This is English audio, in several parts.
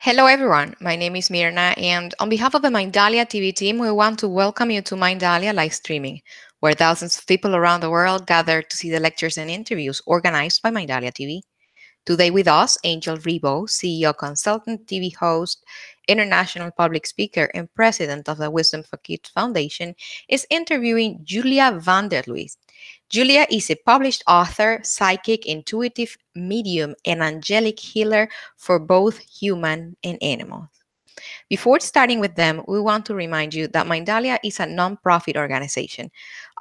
Hello, everyone. My name is Mirna, and on behalf of the Mindalia TV team, we want to welcome you to Mindalia live streaming, where thousands of people around the world gather to see the lectures and interviews organized by Mindalia TV. Today, with us, Angel Rebo, CEO, consultant, TV host, international public speaker, and president of the Wisdom for Kids Foundation, is interviewing Julia Van Der Sluys. Julia is a published author, psychic, intuitive medium, and angelic healer for both human and animals. Before starting with them, we want to remind you that Mindalia is a nonprofit organization.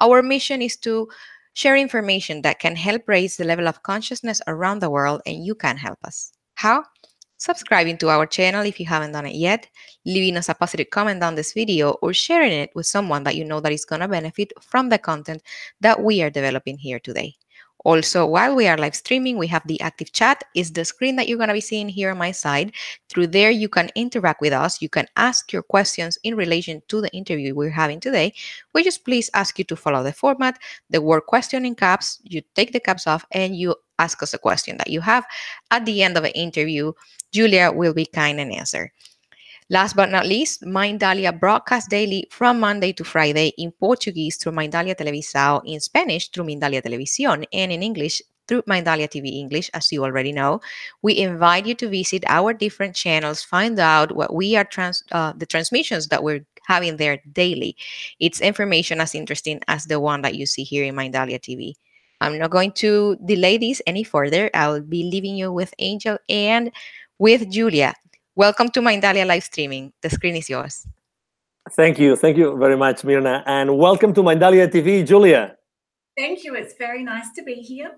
Our mission is to share information that can help raise the level of consciousness around the world, and you can help us. How? Subscribing to our channel if you haven't done it yet, leaving us a positive comment on this video, or sharing it with someone that you know that is going to benefit from the content that we are developing here today. Also, while we are live streaming, we have the active chat. Is the screen that you're going to be seeing here on my side. Through there, you can interact with us. You can ask your questions in relation to the interview we're having today. We just please ask you to follow the format. The word question in caps, you take the caps off and you ask us a question that you have. At the end of the interview, Julia will be kind and answer. Last but not least, Mindalia broadcasts daily from Monday to Friday in Portuguese through Mindalia Televisao, in Spanish through Mindalia Televisión, and in English through Mindalia TV English, as you already know. We invite you to visit our different channels, find out what we are the transmissions that we're having there daily. It's information as interesting as the one that you see here in Mindalia TV. I'm not going to delay this any further. I'll be leaving you with Angel and with Julia. Welcome to Mindalia live streaming. The screen is yours. Thank you very much, Mirna, and welcome to Mindalia TV, Julia. Thank you. It's very nice to be here.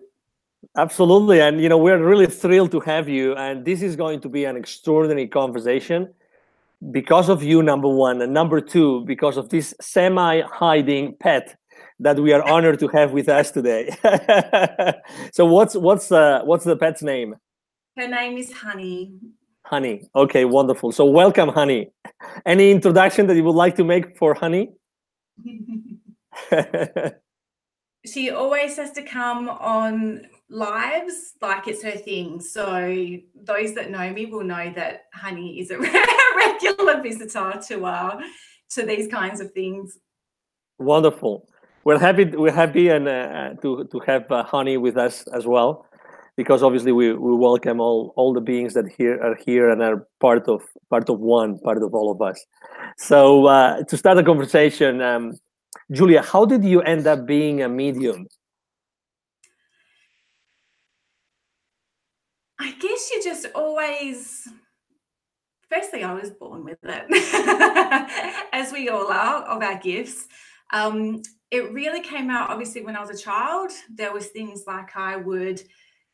Absolutely, and we're really thrilled to have you. And this is going to be an extraordinary conversation because of you, number one, and number two, because of this semi-hiding pet that we are honored to have with us today. So, what's the pet's name? Her name is Honey. Honey. Okay, wonderful. So welcome, Honey. Any introduction that you would like to make for Honey? She always has to come on lives like it's her thing. So those that know me will know that Honey is a regular visitor to these kinds of things. Wonderful. We're happy and to have Honey with us as well, because obviously we welcome all the beings that are here and are part of all of us. So to start the conversation, Julia, how did you end up being a medium? I guess you just always. Firstly, I was born with it, as we all are, of our gifts. It really came out obviously when I was a child. There was things like I would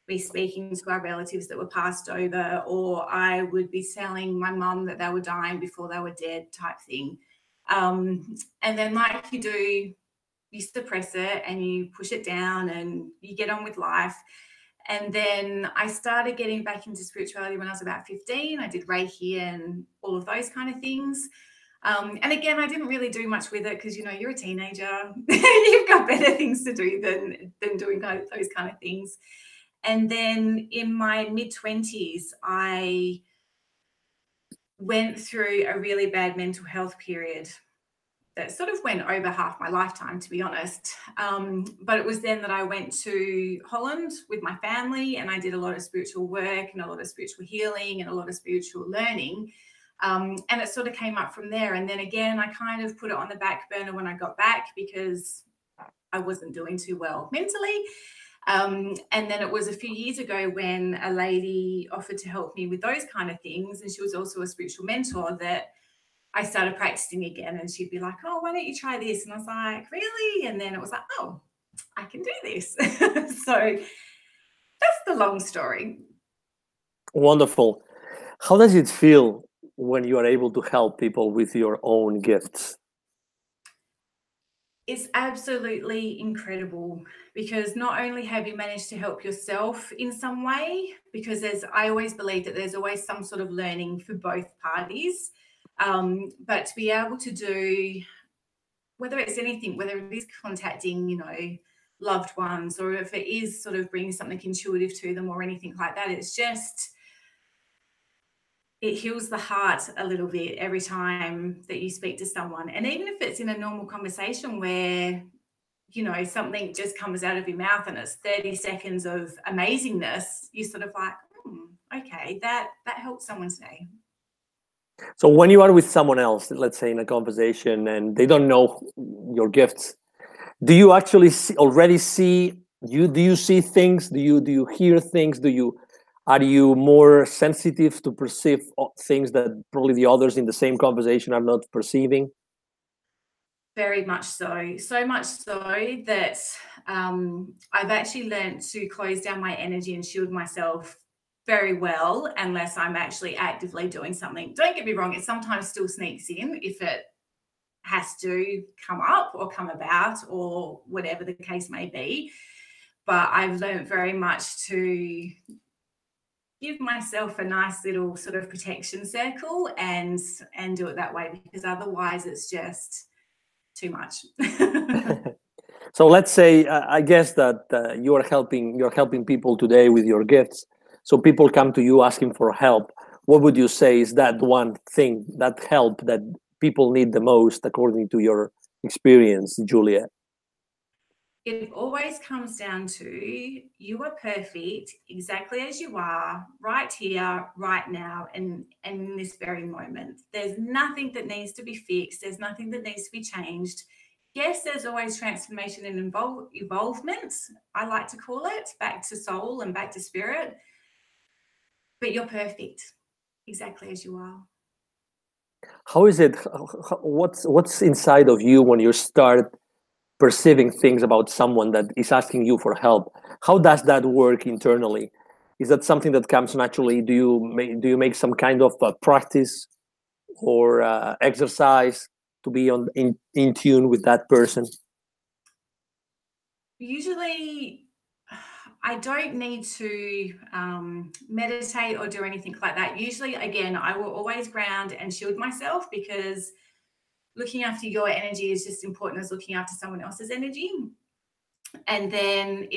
be speaking to our relatives that were passed over, or I would be telling my mum that they were dying before they were dead, type thing. And then, like you do, you suppress it and you push it down and you get on with life. And then I started getting back into spirituality when I was about 15. I did Reiki and all of those kind of things. And again, I didn't really do much with it because, you're a teenager. You've got better things to do than doing those kind of things. And then in my mid-20s, I went through a really bad mental health period that sort of went over half my lifetime, to be honest. But it was then that I went to Holland with my family, and I did a lot of spiritual work and a lot of spiritual healing and a lot of spiritual learning. And it sort of came up from there. And then again, I kind of put it on the back burner when I got back because I wasn't doing too well mentally. And then it was a few years ago when a lady offered to help me with those kind of things. And she was also a spiritual mentor that I started practicing again. And she'd be like, oh, why don't you try this? And I was like, really? And then it was like, oh, I can do this. So that's the long story. Wonderful. How does it feel when you are able to help people with your own gifts? It's absolutely incredible, because not only have you managed to help yourself in some way, because I always believe that there's always some sort of learning for both parties, but to be able to do, whether it's anything, whether it is contacting, loved ones, or if it is sort of bringing something intuitive to them or anything like that, it's just it heals the heart a little bit every time that you speak to someone. And even if it's in a normal conversation where, you know, something just comes out of your mouth and it's 30 seconds of amazingness, you're sort of like, okay, that helped someone today. So when you are with someone else, let's say in a conversation, and they don't know your gifts, do you actually already see you? Do you see things? Do you hear things? Are you more sensitive to perceive things that probably the others in the same conversation are not perceiving? Very much so. So much so that I've actually learned to close down my energy and shield myself very well, unless I'm actually actively doing something. Don't get me wrong, it sometimes still sneaks in if it has to come up or come about or whatever the case may be. But I've learned very much to give myself a nice little sort of protection circle and do it that way, because otherwise it's just too much. So let's say, I guess that you're helping people today with your gifts. So people come to you asking for help. What would you say is that one thing, that help that people need the most, according to your experience, Julia? It always comes down to, you are perfect exactly as you are, right here, right now, and in this very moment. There's nothing that needs to be fixed. There's nothing that needs to be changed. Yes, there's always transformation and evolvement, I like to call it, back to soul and back to spirit. But you're perfect exactly as you are. How is it? What's inside of you when you start perceiving things about someone that is asking you for help? How does that work internally? Is that something that comes naturally? Do you make some kind of practice or exercise to be in tune with that person? Usually, I don't need to meditate or do anything like that. Usually, again, I will always ground and shield myself, because looking after your energy is just important as looking after someone else's energy. And then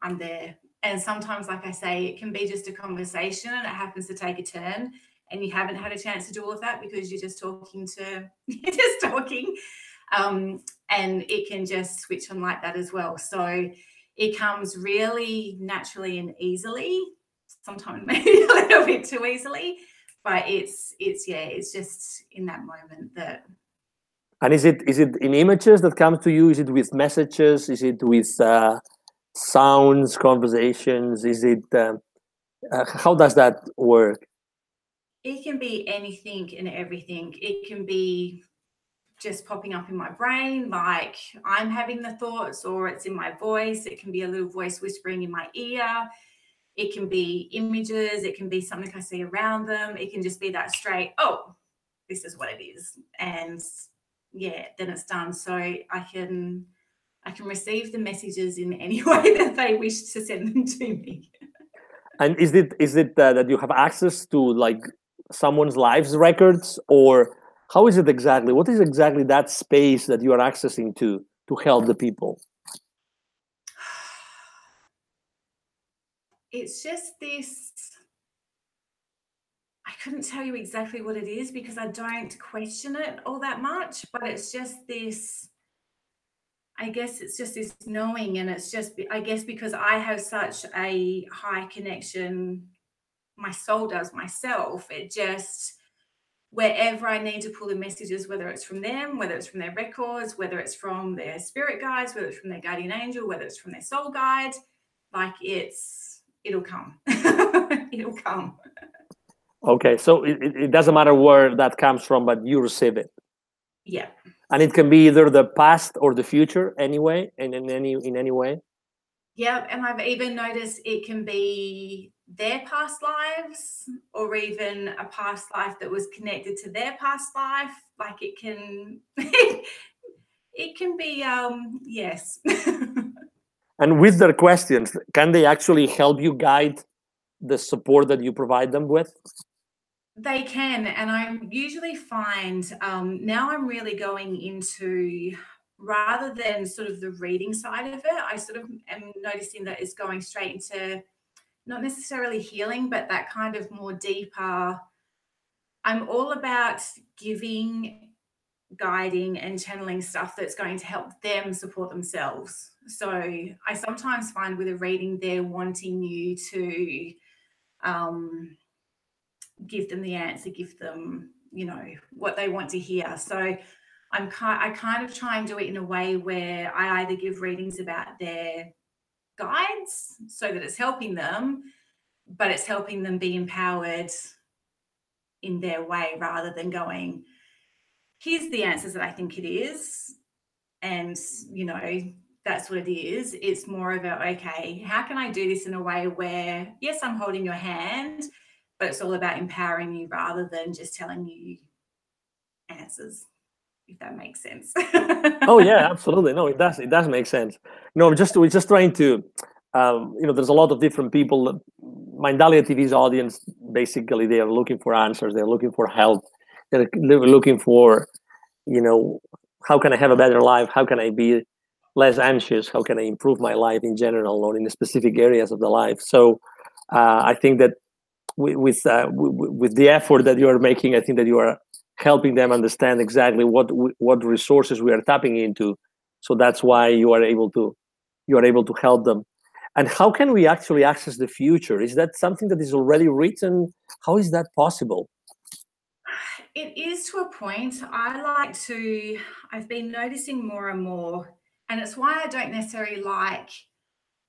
I'm there. And sometimes, like I say, it can be just a conversation and it happens to take a turn and you haven't had a chance to do all of that because you're just talking. And it can just switch on like that as well. So it comes really naturally and easily, sometimes maybe a little bit too easily, but it's just in that moment that. And is it in images that come to you? Is it with messages? Is it with sounds, conversations? Is it how does that work? It can be anything and everything. It can be just popping up in my brain, like I'm having the thoughts, or it's in my voice. It can be a little voice whispering in my ear. It can be images. It can be something I see around them. It can just be that straight, oh, this is what it is. And yeah, then it's done. So I can receive the messages in any way that they wish to send them to me. And is it that you have access to like someone's lives records, or how is it exactly? What is exactly that space that you are accessing to help the people? It's just this, I couldn't tell you exactly what it is because I don't question it all that much, but it's just this, I guess it's just this knowing, and it's just, I guess because I have such a high connection, my soul does myself, it just, wherever I need to pull the messages, whether it's from them, whether it's from their records, whether it's from their spirit guides, whether it's from their guardian angel, whether it's from their soul guide, like it'll come. It'll come. Okay, so it doesn't matter where that comes from, but you receive it. Yeah. And it can be either the past or the future, anyway, and in any way. Yeah, and I've even noticed it can be their past lives, or even a past life that was connected to their past life. Like it can, it can be, yes. And with their questions, can they actually help you guide the support that you provide them with? They can, and I usually find now I'm really going into, rather than sort of the reading side of it, I sort of am noticing that it's going straight into not necessarily healing, but that kind of more deeper. I'm all about giving, guiding, and channeling stuff that's going to help them support themselves. So I sometimes find with a reading, they're wanting you to give them the answer, give them, you know, what they want to hear. So I kind of try and do it in a way where I either give readings about their guides so that it's helping them, but it's helping them be empowered in their way, rather than going, here's the answers that I think it is, and, you know, that's what it is. It's more about, okay, how can I do this in a way where, yes, I'm holding your hand, but it's all about empowering you rather than just telling you answers, if that makes sense. Oh yeah, absolutely. No, it does. It does make sense. No, we're just trying to, you know, there's a lot of different people. Mindalia TV's audience, basically, they are looking for answers. They're looking for help. They're looking for, you know, how can I have a better life? How can I be less anxious? How can I improve my life in general or in the specific areas of the life? So I think that with the effort that you are making, I think that you are helping them understand exactly what resources we are tapping into. So that's why you are able to help them. And how can we actually access the future? Is that something that is already written? How is that possible? It is to a point. I've been noticing more and more, and it's why I don't necessarily like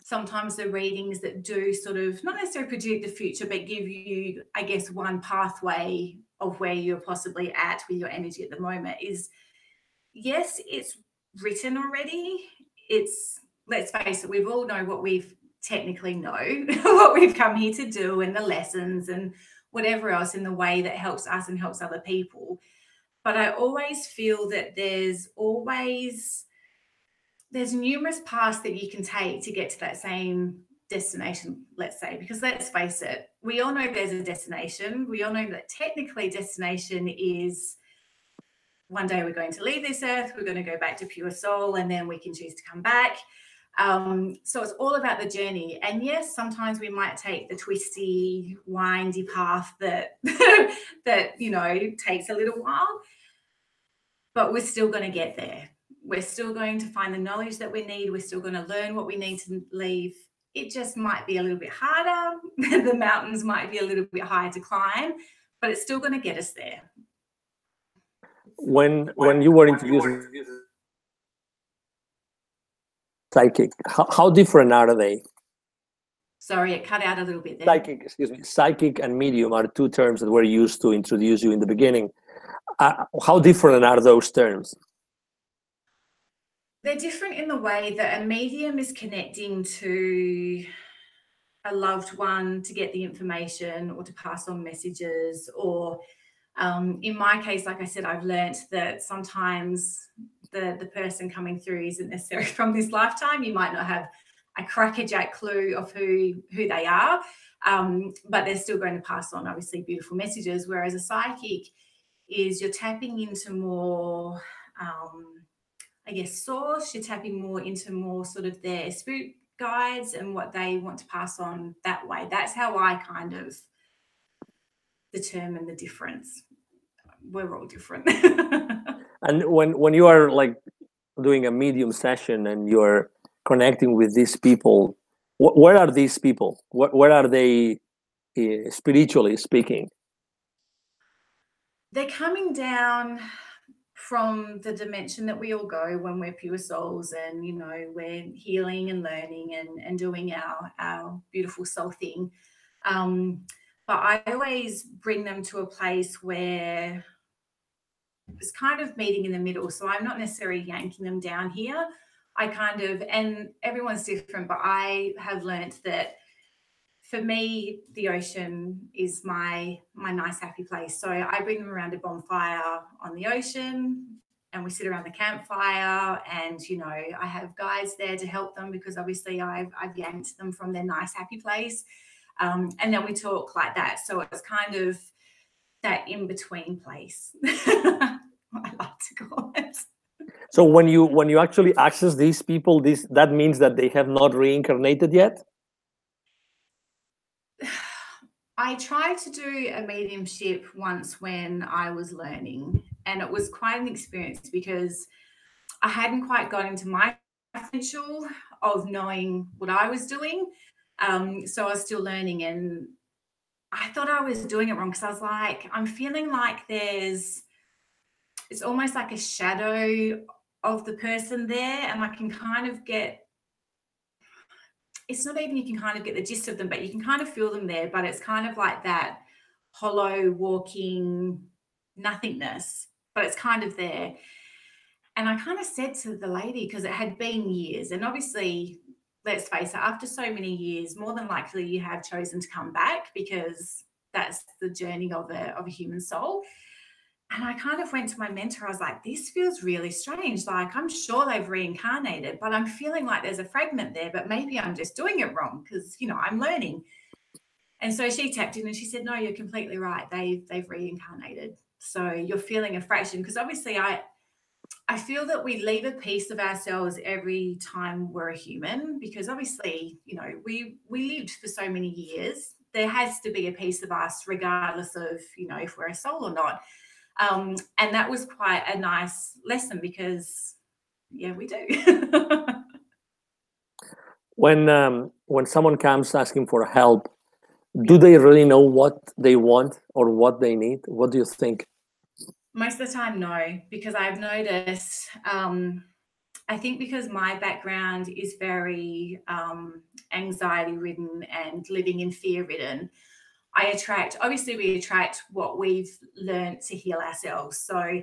sometimes the readings that do sort of not necessarily predict the future, but give you, I guess, one pathway of where you're possibly at with your energy at the moment. Is, yes, it's written already. It's, let's face it, we've all know what we've technically know, what we've come here to do, and the lessons and whatever else in the way that helps us and helps other people. But I always feel that there's numerous paths that you can take to get to that same destination, let's say, because let's face it, we all know there's a destination. We all know that technically destination is one day we're going to leave this earth, we're going to go back to pure soul, and then we can choose to come back. So it's all about the journey. And yes, sometimes we might take the twisty, windy path that that, you know, takes a little while, but we're still going to get there. We're still going to find the knowledge that we need. We're still going to learn what we need to leave. It just might be a little bit harder. The mountains might be a little bit higher to climb, but it's still going to get us there. When you were introduced psychic, how different are they? Sorry, it cut out a little bit there. Psychic and medium are two terms that were used to introduce you in the beginning. How different are those terms? They're different in the way that a medium is connecting to a loved one to get the information or to pass on messages, or in my case, like I said, I've learnt that sometimes the person coming through isn't necessarily from this lifetime. You might not have a crackerjack clue of who they are, but they're still going to pass on, obviously, beautiful messages. Whereas a psychic is, you're tapping into more, I guess, source. You're tapping more into more sort of their spirit guides and what they want to pass on that way. That's how I kind of determine the difference. We're all different. And when you are like doing a medium session and you're connecting with these people, where are these people? Where are they spiritually speaking? They're coming down from the dimension that we all go when we're pure souls, and, you know, we're healing and learning and doing our beautiful soul thing. But I always bring them to a place where it's kind of meeting in the middle. So I'm not necessarily yanking them down here. I kind of, and everyone's different, but I have learnt that for me, the ocean is my nice, happy place. So I bring them around a bonfire on the ocean, and we sit around the campfire, and, you know, I have guides there to help them because obviously I've yanked them from their nice, happy place. And then we talk like that. So it's kind of that in-between place, I like to call it. So when you actually access these people, that means that they have not reincarnated yet? I tried to do a mediumship once when I was learning, and it was quite an experience because I hadn't quite got into my potential of knowing what I was doing. So I was still learning, and I thought I was doing it wrong because I was like, I'm feeling like it's almost like a shadow of the person there, and I can kind of it's not even you can kind of get the gist of them, but you can kind of feel them there, but it's kind of like that hollow walking nothingness, but it's kind of there. And I kind of said to the lady, because it had been years, and obviously, let's face it, after so many years, more than likely you have chosen to come back because that's the journey of a human soul. And I kind of went to my mentor. I was like, this feels really strange. Like, I'm sure they've reincarnated, but I'm feeling like there's a fragment there, but maybe I'm just doing it wrong because, I'm learning. And so she tapped in and she said, no, you're completely right. They've reincarnated. So you're feeling a fraction, because obviously I feel that we leave a piece of ourselves every time we're a human, because obviously, we lived for so many years. There has to be a piece of us, regardless of, if we're a soul or not. And that was quite a nice lesson because, yeah, we do. When someone comes asking for help, do they really know what they want or what they need? What do you think? Most of the time, no, because I've noticed, I think because my background is very anxiety ridden and living in fear ridden, we attract what we've learned to heal ourselves. So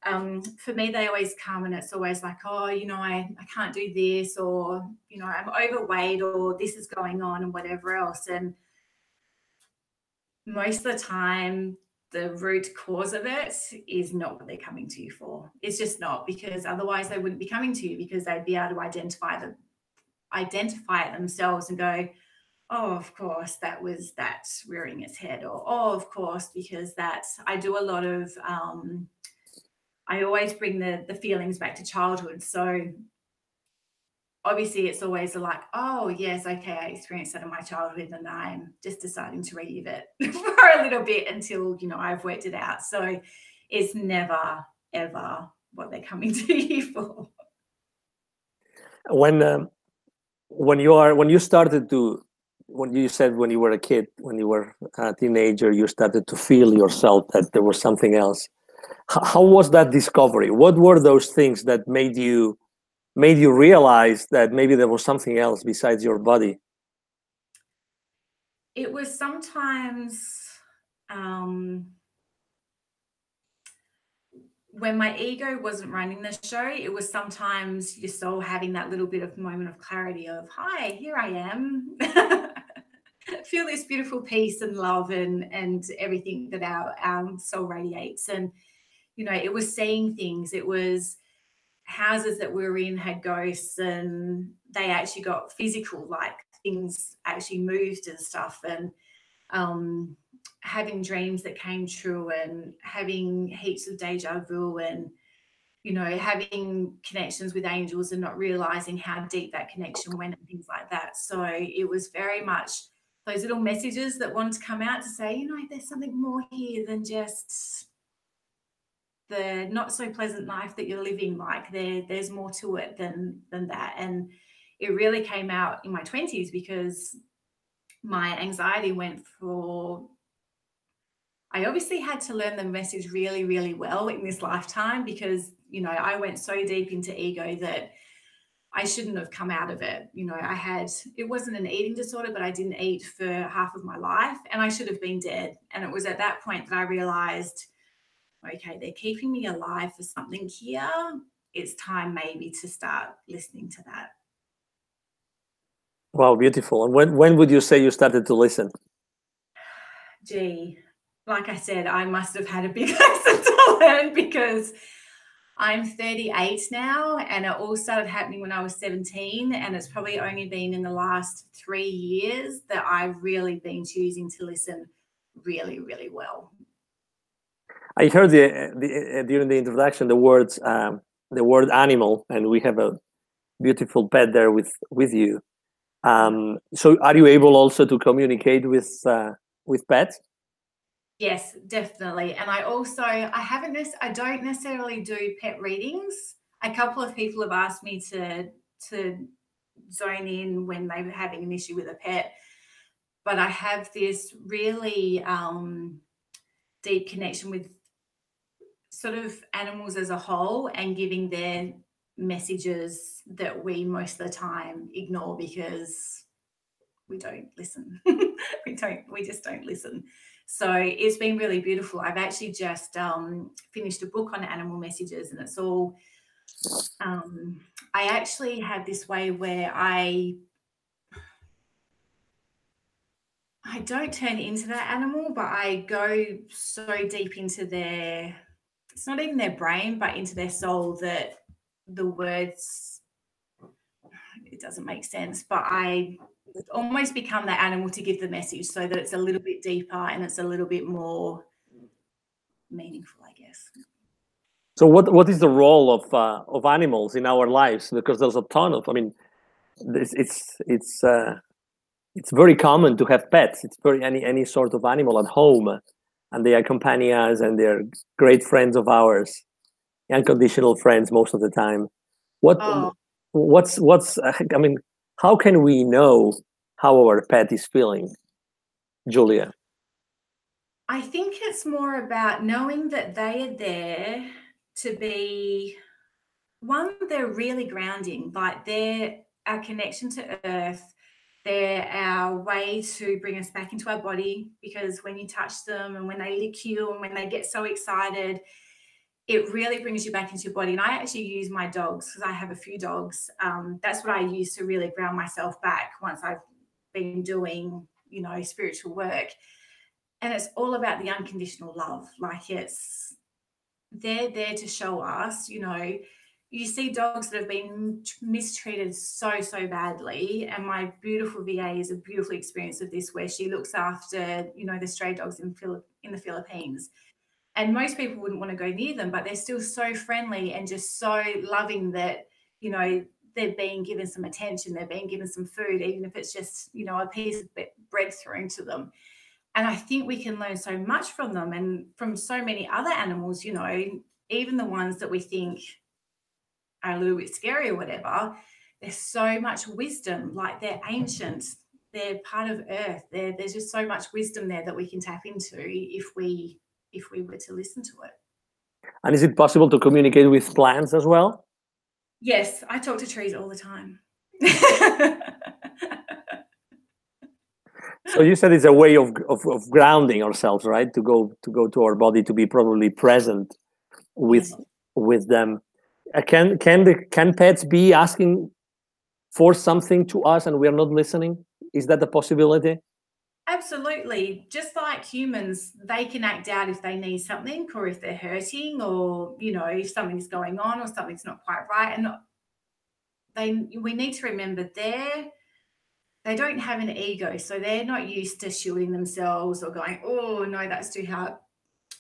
for me, they always come and it's always like, oh, I can't do this, or, I'm overweight, or this is going on and whatever else. And most of the time, the root cause of it is not what they're coming to you for. It's just not, because otherwise they wouldn't be coming to you, because they'd be able to identify it themselves and go, oh, of course, that was that rearing its head, or, oh, of course, because I do a lot of, I always bring the feelings back to childhood. So obviously it's always like, oh, yes, okay, I experienced that in my childhood and I'm just deciding to relive it for a little bit until, I've worked it out. So it's never, ever what they're coming to you for. When you said when you were a kid, when you were a teenager, you started to feel yourself that there was something else. How was that discovery? What were those things that made you realize that maybe there was something else besides your body? It was sometimes when my ego wasn't running the show, it was sometimes your soul having that little bit of moment of clarity of, hi, here I am. Feel this beautiful peace and love and everything that our soul radiates. And, it was seeing things. It was houses that we were in had ghosts, and they actually got physical, like things actually moved and stuff. And having dreams that came true, and having heaps of deja vu, and having connections with angels and not realizing how deep that connection went and things like that. So it was very much those little messages that wanted to come out to say, there's something more here than just the not so pleasant life that you're living. Like there's more to it than that. And it really came out in my 20s, because my anxiety went for, I obviously had to learn the message really, really well in this lifetime, because, I went so deep into ego that I shouldn't have come out of it. It wasn't an eating disorder, but I didn't eat for half of my life, and I should have been dead. And it was at that point that I realized, okay, they're keeping me alive for something here. It's time maybe to start listening to that. Wow, beautiful. And when would you say you started to listen? Gee, like I said, I must have had a big lesson to learn, because I'm 38 now, and it all started happening when I was 17, and it's probably only been in the last 3 years that I've really been choosing to listen really, really well. I heard during the introduction the word animal, and we have a beautiful pet there with you. So are you able also to communicate with with pets? Yes, definitely. And I don't necessarily do pet readings. A couple of people have asked me to zone in when they were having an issue with a pet, but I have this really deep connection with sort of animals as a whole and giving their messages that we most of the time ignore because we don't listen. we just don't listen. So it's been really beautiful. I've actually just finished a book on animal messages, and it's all I actually have this way where I don't turn into that animal, but I go so deep into it's not even their brain, but into their soul that the words, it doesn't make sense, but I almost become that animal to give the message so that it's a little bit deeper and it's a little bit more meaningful, I guess. So what is the role of animals in our lives? Because there's a ton of, I mean, it's very common to have pets. It's very any sort of animal at home, and they accompany us, and they're great friends of ours, unconditional friends most of the time. What's I mean, how can we know how our pet is feeling, Julia? I think it's more about knowing that they are there to be, one, they're really grounding, like they're our connection to earth. They're our way to bring us back into our body, because when you touch them and when they lick you and when they get so excited, it really brings you back into your body. And I actually use my dogs, because I have a few dogs. That's what I use to really ground myself back once I've been doing, spiritual work. And it's all about the unconditional love. Like they're there to show us, you see dogs that have been mistreated so badly. And my beautiful VA is a beautiful experience of this, where she looks after, the stray dogs in the Philippines. And most people wouldn't want to go near them, but they're still so friendly and just so loving that, they're being given some attention, they're being given some food, even if it's just, a piece of bread thrown to them. And I think we can learn so much from them and from so many other animals, even the ones that we think are a little bit scary or whatever. There's so much wisdom, like they're ancient, they're part of earth. There's just so much wisdom there that we can tap into if we were to listen to it. And is it possible to communicate with plants as well? Yes, I talk to trees all the time. So you said it's a way of grounding ourselves, right? To go to our body, to be probably present with them. Can pets be asking for something to us and we're not listening? Is that a possibility? Absolutely. Just like humans, they can act out if they need something, or if they're hurting, or if something's going on or something's not quite right. And we need to remember they don't have an ego, so they're not used to shielding themselves or going, oh no, that's too hard.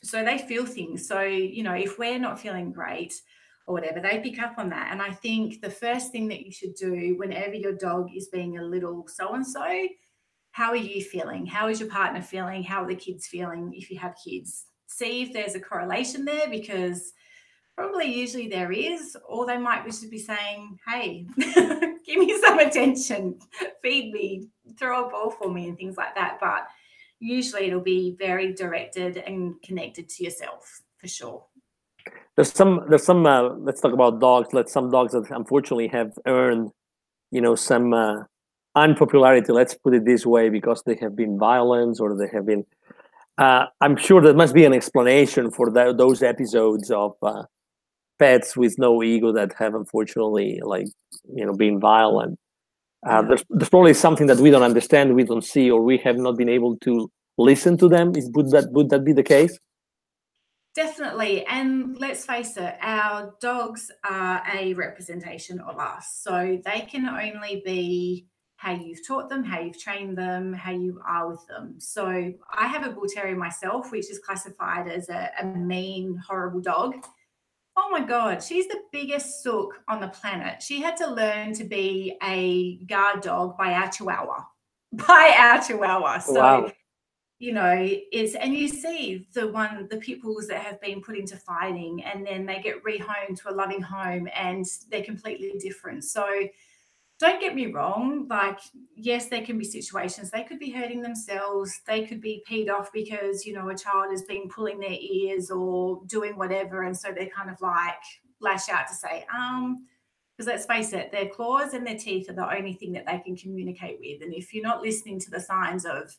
So they feel things. So if we're not feeling great or whatever, they pick up on that. And I think the first thing that you should do whenever your dog is being a little so-and-so, how are you feeling? How is your partner feeling? How are the kids feeling if you have kids? See if there's a correlation there, because probably usually there is, or they might just be saying, hey, give me some attention, feed me, throw a ball for me and things like that. But usually it'll be very directed and connected to yourself, for sure. There's some let's talk about dogs. Some dogs that unfortunately have earned, some unpopularity, let's put it this way, because they have been violent or they have been I'm sure there must be an explanation for those episodes of pets with no ego that have unfortunately been violent. There's probably something that we don't understand, we don't see, or we have not been able to listen to them. Would that be the case? Definitely. And let's face it, our dogs are a representation of us. So they can only be how you've taught them, how you've trained them, how you are with them. So I have a bull terrier myself, which is classified as a mean, horrible dog. Oh my God, she's the biggest sook on the planet. She had to learn to be a guard dog by our chihuahua. So wow. you know, and you see the pupils that have been put into fighting, and then they get rehomed to a loving home, and they're completely different. So don't get me wrong, like, yes, there can be situations, they could be hurting themselves, they could be peed off because, you know, a child has been pulling their ears or doing whatever, and so they kind of like lash out to say, because let's face it, their claws and their teeth are the only thing that they can communicate with. And if you're not listening to the signs of,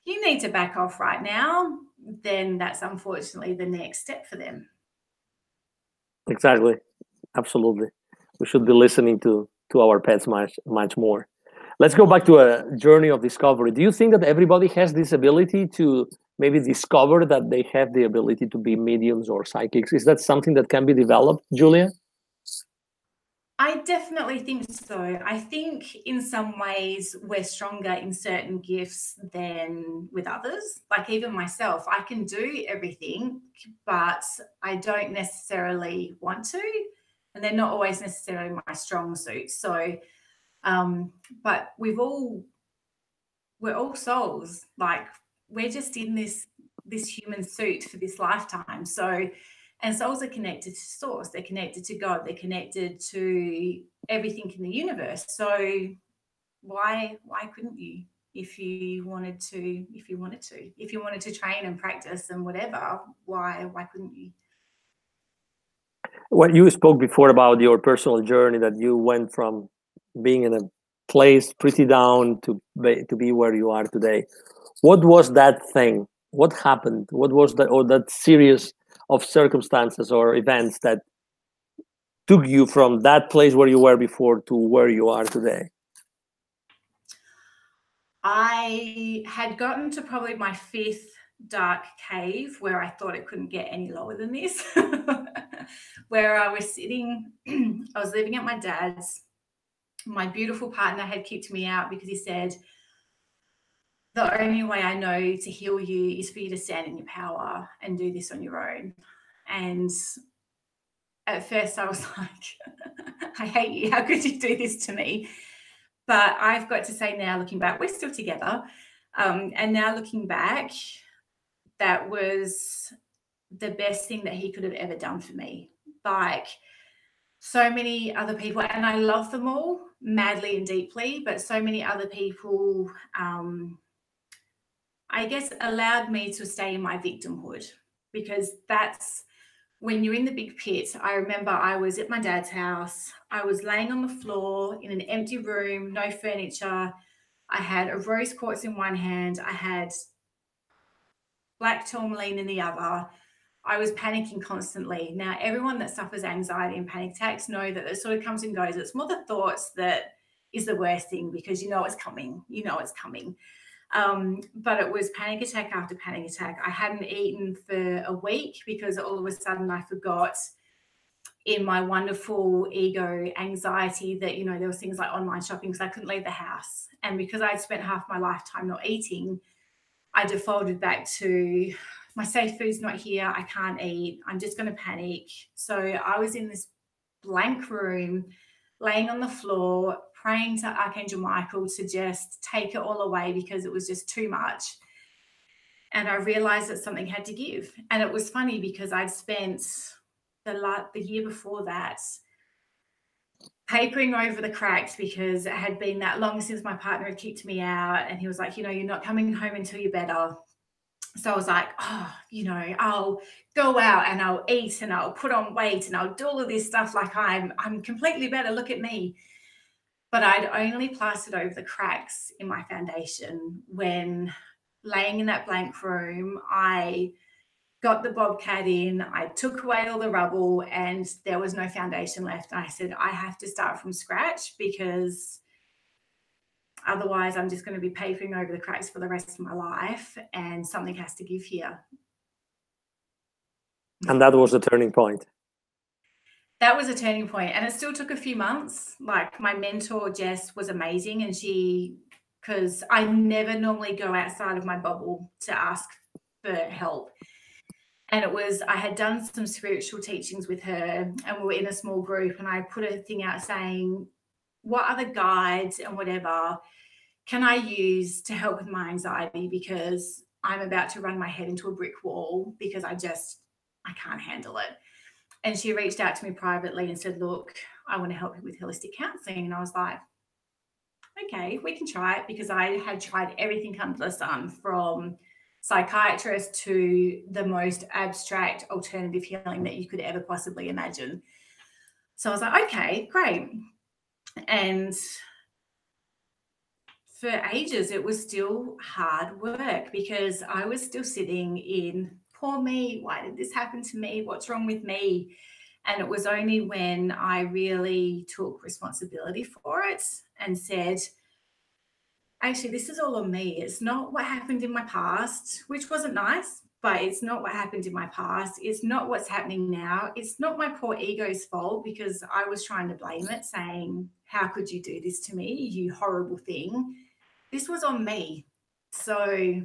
you need to back off right now, then that's unfortunately the next step for them. Exactly. Absolutely. We should be listening to our pets much more. Let's go back to a journey of discovery. Do you think that everybody has this ability to maybe discover that they have the ability to be mediums or psychics? Is that something that can be developed, Julia? I definitely think so. I think in some ways we're stronger in certain gifts than with others. Like even myself, I can do everything, but I don't necessarily want to. And they're not always necessarily my strong suits. So, but we're all souls. Like we're just in this human suit for this lifetime. So, and souls are connected to source, they're connected to God, they're connected to everything in the universe. So why couldn't you, if you wanted to train and practice and whatever, why couldn't you? Well, you spoke before about your personal journey, that you went from being in a place pretty down to be where you are today. What was that thing? What happened? What was that series of circumstances or events that took you from that place where you were before to where you are today? I had gotten to probably my 5th dark cave where I thought it couldn't get any lower than this, where I was sitting, I was living at my dad's. My beautiful partner had kicked me out because he said, the only way I know to heal you is for you to stand in your power and do this on your own. And at first I was like, I hate you. How could you do this to me? But I've got to say now, looking back, we're still together. And now looking back, that was the best thing that he could have ever done for me. Like so many other people, and I love them all madly and deeply, but so many other people, I guess, allowed me to stay in my victimhood, because that's when you're in the big pit. I remember I was at my dad's house. I was laying on the floor in an empty room, no furniture. I had a rose quartz in one hand. I had black tourmaline in the other. I was panicking constantly. Now, everyone that suffers anxiety and panic attacks know that it sort of comes and goes. It's more the thoughts that is the worst thing, because you know it's coming. You know it's coming. But it was panic attack after panic attack. I hadn't eaten for a week because all of a sudden I forgot, in my wonderful ego anxiety, that, you know, there was things like online shopping, because I couldn't leave the house. And because I'd spent half my lifetime not eating, I defaulted back to, my safe food's not here, I can't eat, I'm just going to panic. So I was in this blank room, laying on the floor, praying to Archangel Michael to just take it all away, because it was just too much. And I realized that something had to give. And it was funny because I'd spent the year before that papering over the cracks, because it had been that long since my partner had kicked me out. And he was like, you know, you're not coming home until you're better. So I was like, oh, you know, I'll go out and I'll eat and I'll put on weight and I'll do all of this stuff like I'm completely better. Look at me. But I'd only plastered over the cracks in my foundation when, laying in that blank room, I got the bobcat in, I took away all the rubble, and there was no foundation left. And I said, I have to start from scratch, because otherwise I'm just going to be papering over the cracks for the rest of my life, and something has to give here. And that was the turning point. That was a turning point. And it still took a few months. Like, my mentor, Jess, was amazing. And because I never normally go outside of my bubble to ask for help. And I had done some spiritual teachings with her, and we were in a small group, and I put a thing out saying, what other guides and whatever can I use to help with my anxiety, because I'm about to run my head into a brick wall because I can't handle it. And she reached out to me privately and said, look, I want to help you with holistic counseling. And I was like, okay, we can try it, because I had tried everything under the sun, from psychiatrist to the most abstract alternative healing that you could ever possibly imagine. So I was like, okay, great. And for ages, it was still hard work, because I was still sitting in, poor me, why did this happen to me? What's wrong with me? And it was only when I really took responsibility for it and said, actually, this is all on me. It's not what happened in my past, which wasn't nice, but it's not what happened in my past. It's not what's happening now. It's not my poor ego's fault, because I was trying to blame it, saying, how could you do this to me, you horrible thing? This was on me. So,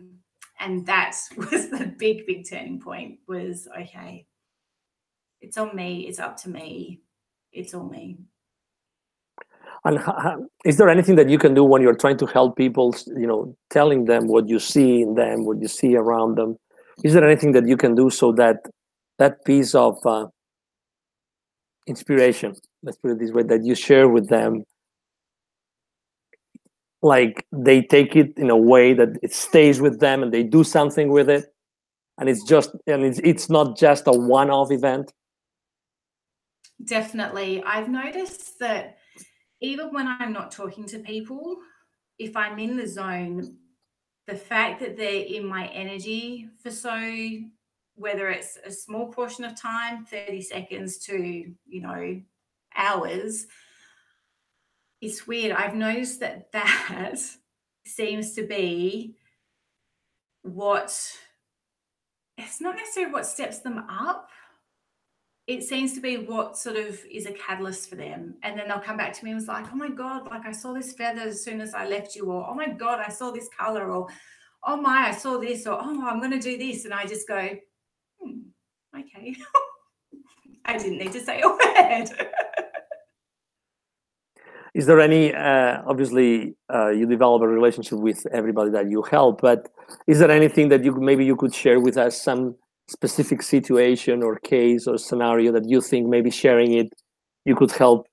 and that was the big, big turning point, was, okay, it's on me. It's up to me. It's all me. And is there anything that you can do when you're trying to help people, telling them what you see in them, what you see around them? Is there anything that you can do so that that piece of inspiration, let's put it this way, that you share with them, like they take it in a way that it stays with them and they do something with it, and it's not just a one-off event? Definitely. I've noticed that even when I'm not talking to people, if I'm in the zone, the fact that they're in my energy for whether it's a small portion of time, 30 seconds to, hours, it's weird. I've noticed that seems to be it's not necessarily what steps them up. It seems to be what sort of is a catalyst for them. And then they'll come back to me and was like, oh my God, like I saw this feather as soon as I left you, or, oh my God, I saw this color, or, oh my, I saw this, or, oh, I'm going to do this. And I just go, okay. I didn't need to say a word. Is there any, obviously, you develop a relationship with everybody that you help, but is there anything that you could share with us, some specific situation or case or scenario that you think maybe sharing it, you could help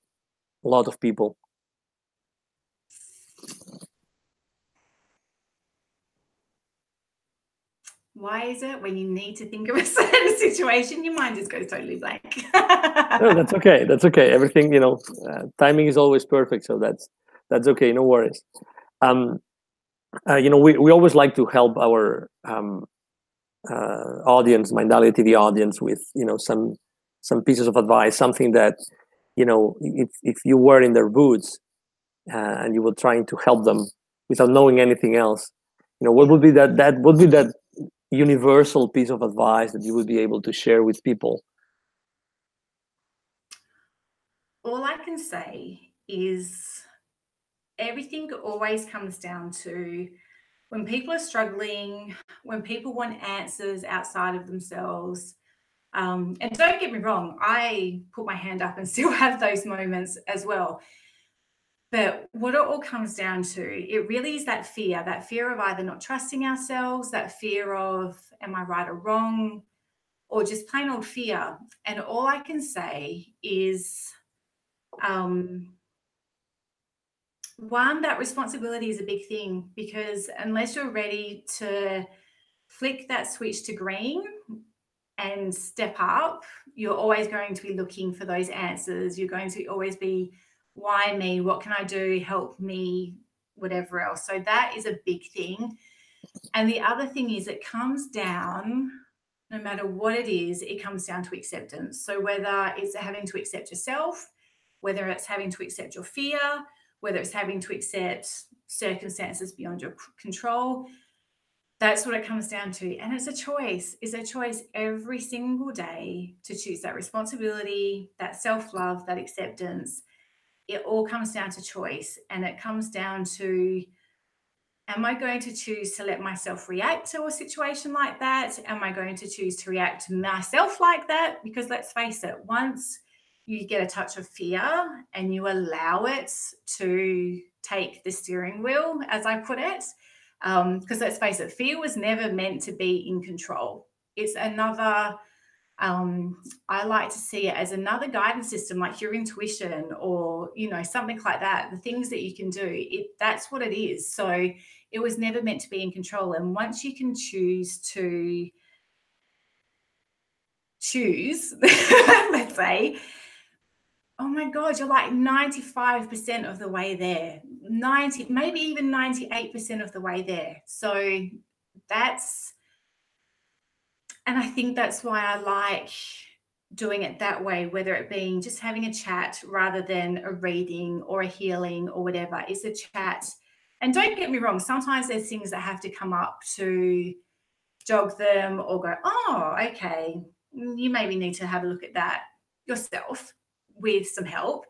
a lot of people? Why is it when you need to think of a certain situation, your mind just goes totally blank? No, that's okay. That's okay. Everything, timing is always perfect. So that's okay. No worries. We always like to help our audience, Mindalia TV audience, with, some pieces of advice, something that, if you were in their boots and you were trying to help them without knowing anything else, what would be that universal piece of advice that you would be able to share with people? All I can say is everything always comes down to, when people are struggling, when people want answers outside of themselves, and don't get me wrong, I put my hand up and still have those moments as well. But what it all comes down to, it really is that fear of either not trusting ourselves, that fear of, am I right or wrong, or just plain old fear. And all I can say is, one, that responsibility is a big thing, because unless you're ready to flick that switch to green and step up, you're always going to be looking for those answers. You're going to always be, why me? What can I do? Help me, whatever else. So that is a big thing. And the other thing is, it comes down, no matter what it is, it comes down to acceptance. So whether it's having to accept yourself, whether it's having to accept your fear, whether it's having to accept circumstances beyond your control, that's what it comes down to. And it's a choice. It's a choice every single day to choose that responsibility, that self-love, that acceptance. It all comes down to choice. And it comes down to, am I going to choose to let myself react to a situation like that? Am I going to choose to react to myself like that? Because let's face it, once you get a touch of fear and you allow it to take the steering wheel, as I put it. Because let's face it, fear was never meant to be in control. It's another, I like to see it as another guidance system, like your intuition or, you know, something like that. The things that you can do, that's what it is. So it was never meant to be in control. And once you can choose, let's say, oh my God, you're like 95% of the way there, 90, maybe even 98% of the way there. So that's, and I think that's why I like doing it that way, whether it being just having a chat rather than a reading or a healing or whatever. It's a chat. And don't get me wrong, sometimes there's things that have to come up to jog them or go, oh, okay, you maybe need to have a look at that yourself with some help.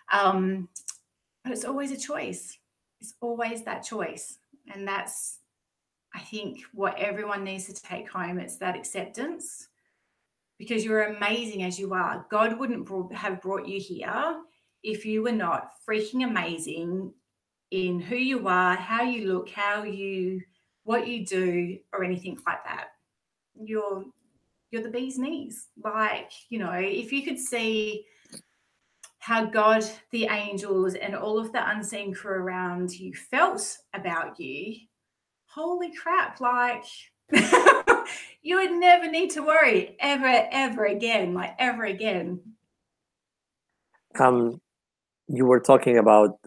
But it's always a choice. It's always that choice. And that's, I think, what everyone needs to take home. It's that acceptance, because you're amazing as you are. God wouldn't have brought you here if you were not freaking amazing in who you are, how you look, what you do, or anything like that. You're the bee's knees. Like, you know, if you could see how God, the angels, and all of the unseen crew around you felt about you, holy crap, like you would never need to worry ever again, like ever again. You were talking about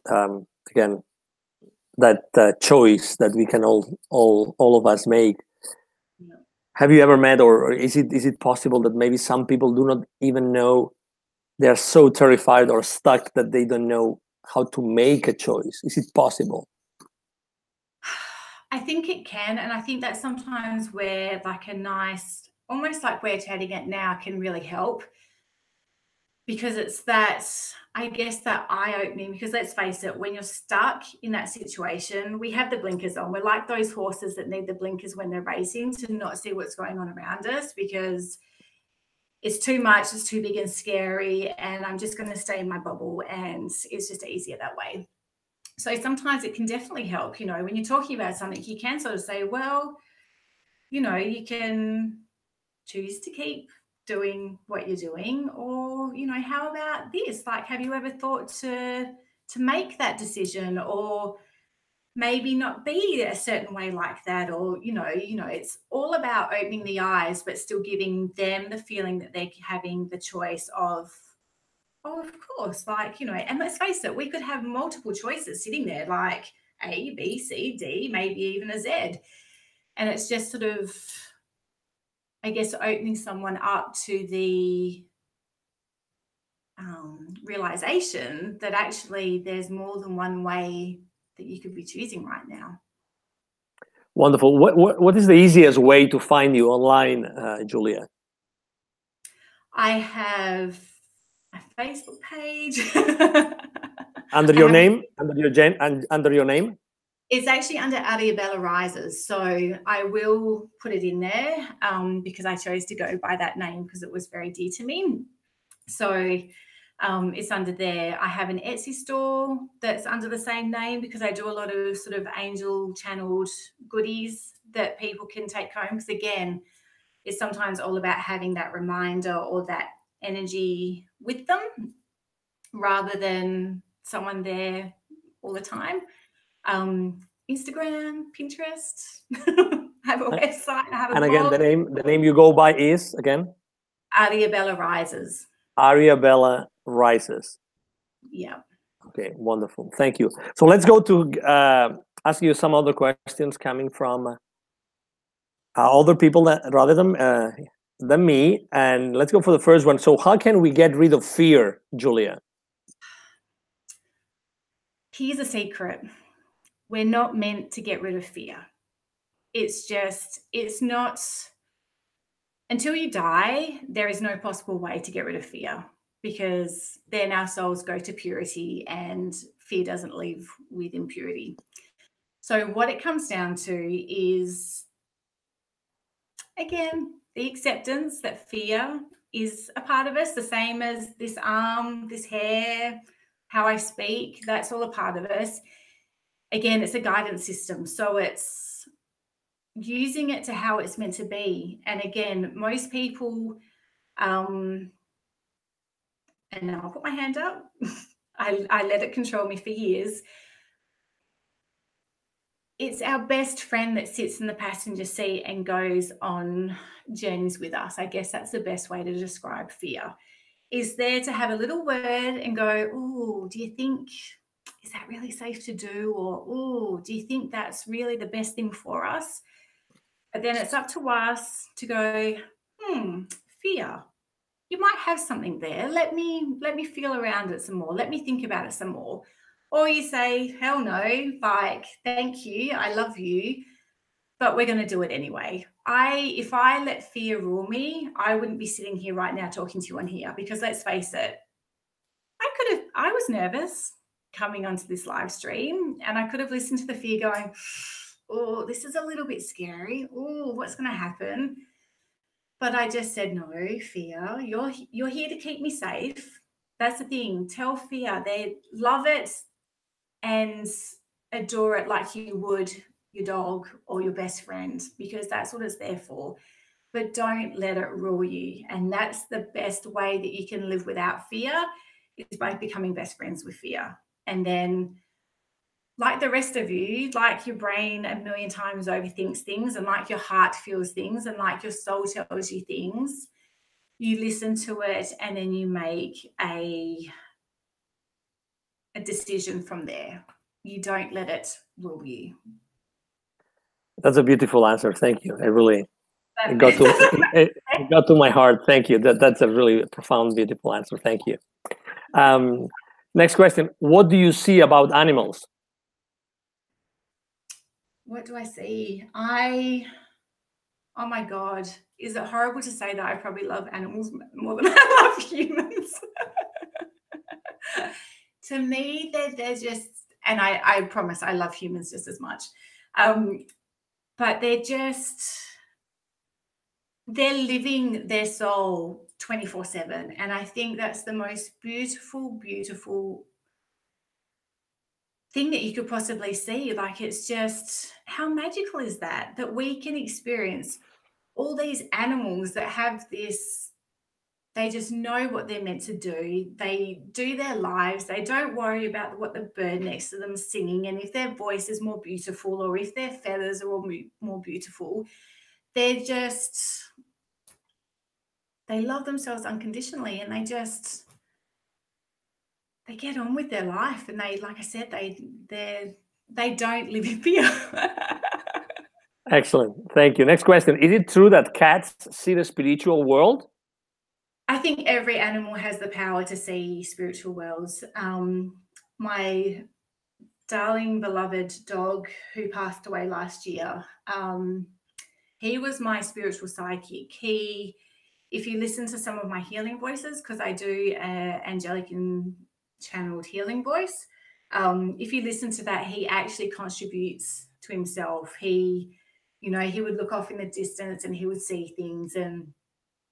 again that choice that we can all of us make. Yeah. Have you ever met, or is it possible that maybe some people do not even know, they're so terrified or stuck that they don't know how to make a choice? Is it possible? I think it can, and I think that sometimes where like a nice, almost like we're chatting it now, can really help, because it's that, I guess, that eye-opening. Because let's face it, when you're stuck in that situation, we have the blinkers on. We're like those horses that need the blinkers when they're racing to not see what's going on around us, because it's too much, it's too big and scary, and I'm just going to stay in my bubble, and it's just easier that way. So sometimes it can definitely help, you know, when you're talking about something, you can sort of say, well, you know, you can choose to keep doing what you're doing, or, you know, how about this? Like, have you ever thought to make that decision, or maybe not be a certain way like that? Or, you know, it's all about opening the eyes, but still giving them the feeling that they're having the choice of, oh, of course, like, you know, and let's face it, we could have multiple choices sitting there, like A, B, C, D, maybe even a Z. And it's just sort of, I guess, opening someone up to the realization that actually there's more than one way that you could be choosing right now. Wonderful. What is the easiest way to find you online, Julia? I have a Facebook page. Under your name? Under your name? It's actually under Ariabella Rises. So I will put it in there because I chose to go by that name because it was very dear to me. So it's under there. I have an Etsy store that's under the same name because I do a lot of sort of angel channeled goodies that people can take home. Because again, it's sometimes all about having that reminder or that energy with them rather than someone there all the time. Instagram, Pinterest, I have a website, I have a blog. And again, the name you go by is, again? Ariabella Rises. Ariabella Rises. Yeah. Okay, wonderful. Thank you. So let's go to ask you some other questions coming from other people that rather than me. And let's go for the first one. So how can we get rid of fear, Julia? Here's a secret. We're not meant to get rid of fear. It's not, until you die, there is no possible way to get rid of fear, because then our souls go to purity and fear doesn't leave with impurity. So what it comes down to is, again, the acceptance that fear is a part of us, the same as this arm, this hair, how I speak, that's all a part of us. again, it's a guidance system. So it's using it to how it's meant to be. And again, most people, and now I'll put my hand up. I let it control me for years. It's our best friend that sits in the passenger seat and goes on journeys with us. I guess that's the best way to describe fear. Is there to have a little word and go, oh, do you think, is that really safe to do? Or, oh, do you think that's really the best thing for us? But then it's up to us to go, fear. You might have something there. Let me feel around it some more. Let me think about it some more. Or you say, hell no, like, thank you, I love you, but we're going to do it anyway. If I let fear rule me, I wouldn't be sitting here right now talking to you on here, because let's face it, I was nervous coming onto this live stream, and I could have listened to the fear going, oh, this is a little bit scary. Oh, what's going to happen? But I just said, no, fear, you're here to keep me safe. That's the thing. Tell fear. They love it and adore it like you would your dog or your best friend, because that's what it's there for. But don't let it rule you. And that's the best way that you can live without fear, is by becoming best friends with fear. And then, like the rest of you, like your brain a million times overthinks things, and like your heart feels things, and like your soul tells you things, you listen to it and then you make a decision from there. You don't let it rule you. That's a beautiful answer. Thank you. It got to my heart. Thank you. That's a really profound, beautiful answer. Thank you. Next question. What do you see about animals? What do I see? Oh my God, is it horrible to say that I probably love animals more than I love humans? To me, they're just, and I promise I love humans just as much. But they're living their soul 24/7. And I think that's the most beautiful, beautiful thing that you could possibly see. Like, it's just, how magical is that we can experience all these animals that have this, they just know what they're meant to do. They do their lives. They don't worry about what the bird next to them is singing, and if their voice is more beautiful, or if their feathers are all more beautiful. They're just, they love themselves unconditionally, and they get on with their life. And they, like I said, they don't live in fear. Excellent. Thank you. Next question. Is it true that cats see the spiritual world? I think every animal has the power to see spiritual worlds. My darling, beloved dog, who passed away last year, he was my spiritual psychic. If you listen to some of my healing voices, because I do Angelic and channeled healing voice, if you listen to that, he actually contributes to himself. He would look off in the distance and he would see things, and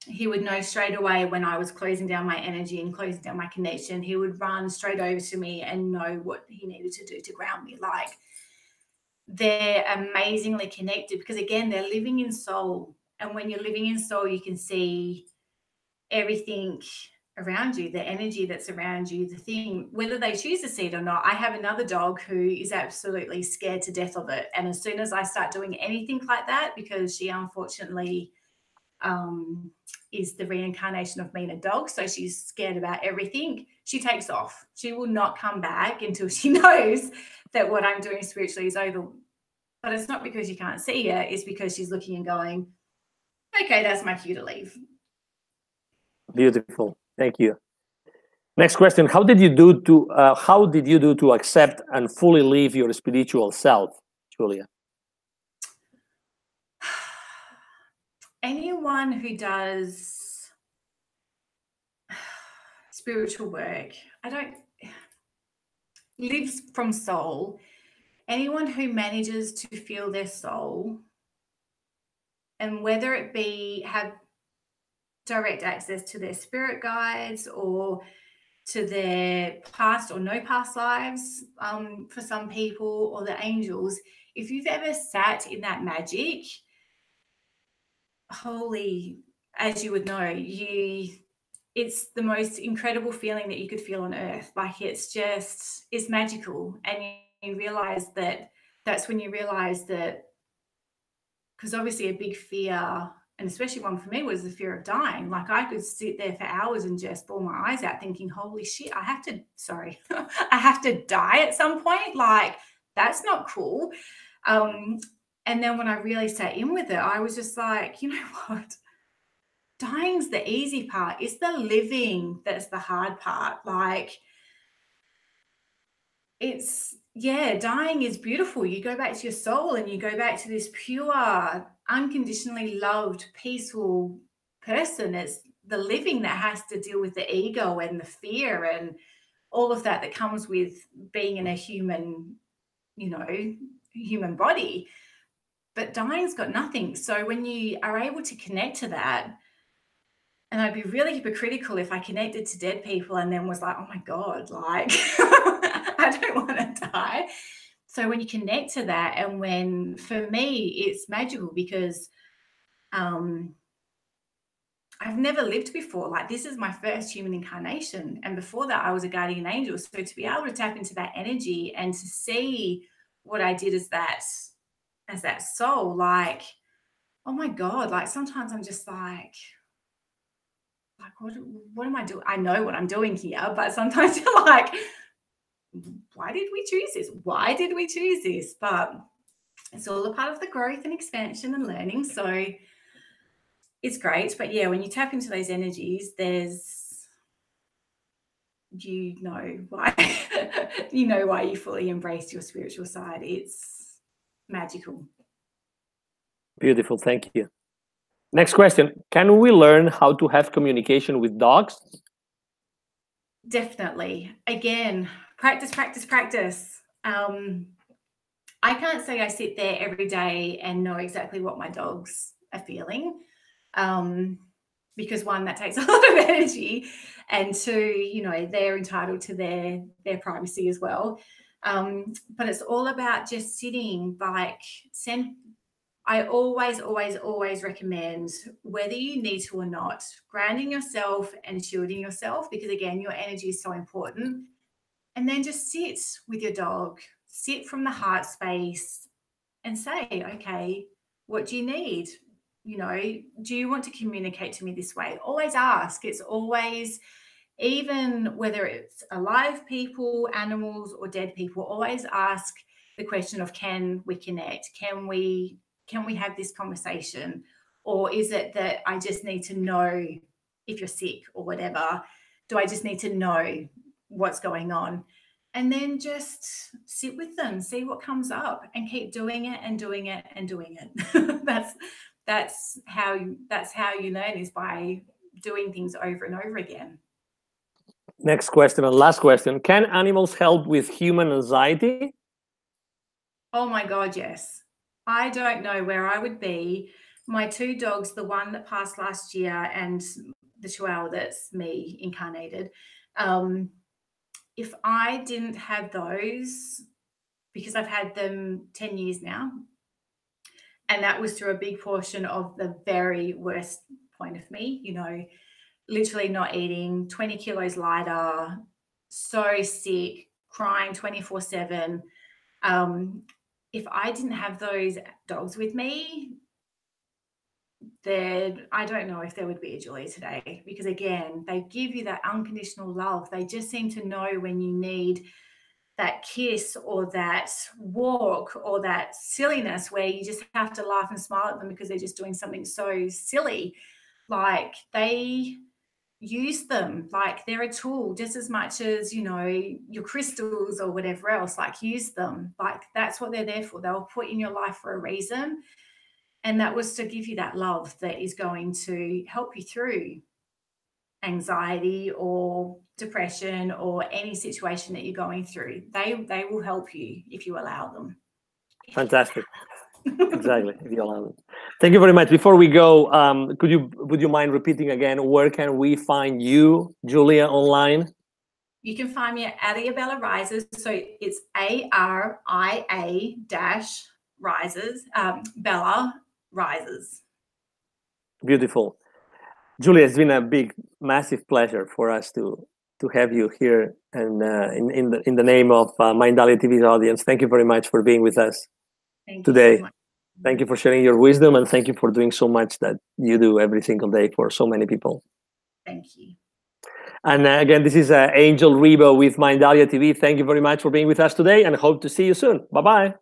he would know straight away when I was closing down my energy and closing down my connection. He would run straight over to me and know what he needed to do to ground me. Like, they're amazingly connected, because again, they're living in soul. And when you're living in soul, you can see everything around you, the energy that's around you, the thing, whether they choose to see it or not. I have another dog who is absolutely scared to death of it. And as soon as I start doing anything like that, because she unfortunately is the reincarnation of being a dog, so she's scared about everything, she takes off. She will not come back until she knows that what I'm doing spiritually is over. But it's not because you can't see her, it's because she's looking and going, okay, that's my cue to leave. Beautiful. Thank you. Next question. How did you do to accept and fully live your spiritual self, Julia? Anyone who does spiritual work, lives from soul. Anyone who manages to feel their soul, and whether it be have direct access to their spirit guides, or to their past or no past lives for some people, or the angels. If you've ever sat in that magic, holy, as you would know, it's the most incredible feeling that you could feel on earth. Like it's magical. And you realize that's when you realize that, because obviously a big fear, and especially one for me, was the fear of dying. Like I could sit there for hours and just bawl my eyes out thinking, holy shit, I have to die at some point. Like that's not cool. And then when I really sat in with it, I was just like, you know what? Dying's the easy part. It's the living that's the hard part. Like dying is beautiful. You go back to your soul and you go back to this pure, unconditionally loved, peaceful person. It's the living that has to deal with the ego and the fear and all of that comes with being in a human, human body. But dying's got nothing. So when you are able to connect to that, and I'd be really hypocritical if I connected to dead people and then was like, oh my God, like, I don't want to die. So when you connect to that, and for me, it's magical because I've never lived before. Like this is my first human incarnation. And before that, I was a guardian angel. So to be able to tap into that energy and to see what I did as that soul, like, oh my God, like sometimes I'm just like what am I doing? I know what I'm doing here, but sometimes you're like, why did we choose this? Why did we choose this? But it's all a part of the growth and expansion and learning. So it's great. But yeah, when you tap into those energies, you know why you fully embrace your spiritual side. It's magical. Beautiful. Thank you. Next question. Can we learn how to have communication with dogs? Definitely. Again, practice. I can't say I sit there every day and know exactly what my dogs are feeling. Because one, that takes a lot of energy, and two, they're entitled to their privacy as well. But it's all about just sitting, I always recommend, whether you need to or not, grounding yourself and shielding yourself, because again, your energy is so important. And then just sit with your dog, sit from the heart space and say, okay, what do you need? Do you want to communicate to me this way? Always ask. It's always, even whether it's alive people, animals, or dead people, always ask the question of, can we connect? Can we have this conversation? Or is it that I just need to know if you're sick or whatever? Do I just need to know what's going on? And then just sit with them, see what comes up, and keep doing it and doing it and doing it. That's how you learn, is by doing things over and over again. Next question and last question. Can animals help with human anxiety? Oh my God, yes. I don't know where I would be. My two dogs, the one that passed last year and the chihuahua that's me incarnated, if I didn't have those, because I've had them 10 years now, and that was through a big portion of the very worst point of me, literally not eating, 20 kilos lighter, so sick, crying 24/7. If I didn't have those dogs with me, then I don't know if there would be a Julia today, because again, they give you that unconditional love. They just seem to know when you need that kiss or that walk or that silliness where you just have to laugh and smile at them because they're just doing something so silly. Like, they use them like they're a tool just as much as, your crystals or whatever else. Like, use them. Like, that's what they're there for. They were put in your life for a reason. And that was to give you that love that is going to help you through anxiety or depression or any situation that you're going through. They will help you if you allow them. Fantastic. Exactly. If you allow them. Thank you very much. Before we go, would you mind repeating again, where can we find you, Julia, online? You can find me at Ariabella Rises. So it's ARIA-Rises, Bella Rises. Beautiful. Julia, it's been a massive pleasure for us to have you here, and in the name of Mindalia TV's audience, thank you very much for being with us today. So thank you for sharing your wisdom, and thank you for doing so much that you do every single day for so many people. Thank you. And again, this is Angel Rebo with Mindalia TV. Thank you very much for being with us today, and hope to see you soon. Bye-bye.